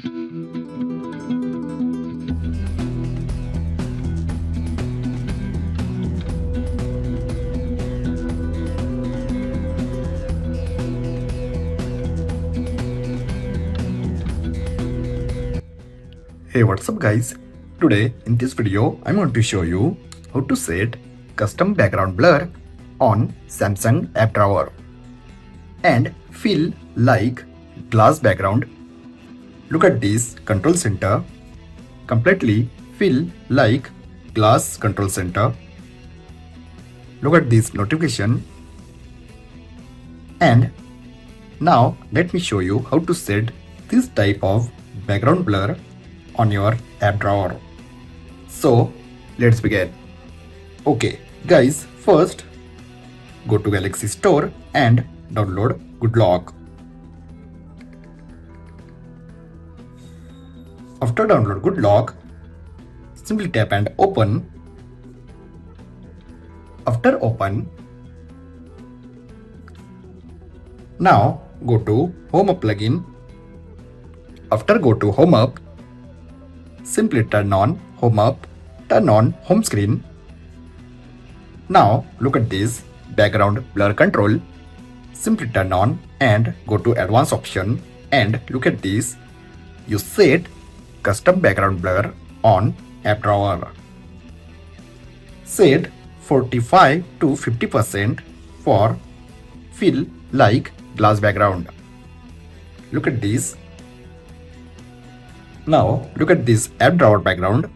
Hey, what's up guys? Today in this video I'm going to show you how to set custom background blur on Samsung app drawer and feel like glass background. Look at this control center, completely feel like glass control center. Look at this notification. And now let me show you how to set this type of background blur on your app drawer. So let's begin. Okay guys, first go to Galaxy Store and download GoodLock. After download GoodLock, simply tap and open. After open, now go to Home Up plugin. After go to Home Up, simply turn on Home Up, turn on home screen. Now look at this background blur control. Simply turn on and go to advanced option and look at this. You set custom background blur on app drawer. Set 45 to 50% for feel like glass background. Look at this. Now look at this app drawer background,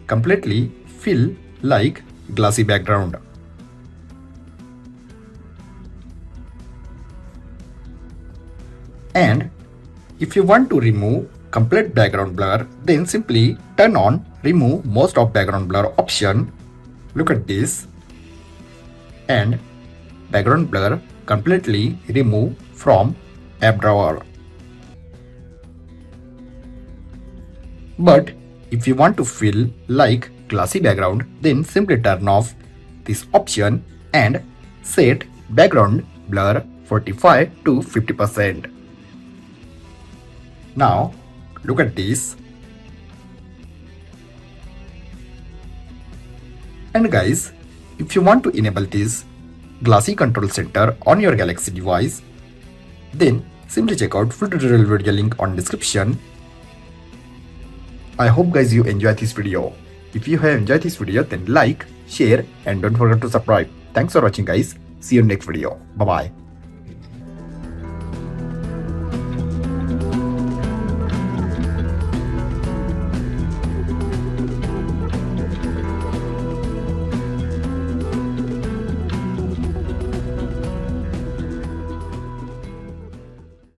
completely feel like glassy background. And if you want to remove complete background blur, then simply turn on remove most of background blur option. Look at this, and background blur completely remove from app drawer. But if you want to feel like glassy background, then simply turn off this option and set background blur 45 to 50%. Now look at this. And guys, if you want to enable this glassy control center on your Galaxy device, then simply check out full tutorial video link on description. I hope guys you enjoyed this video. If you have enjoyed this video, then like, share and don't forget to subscribe. Thanks for watching guys. See you in next video. Bye bye.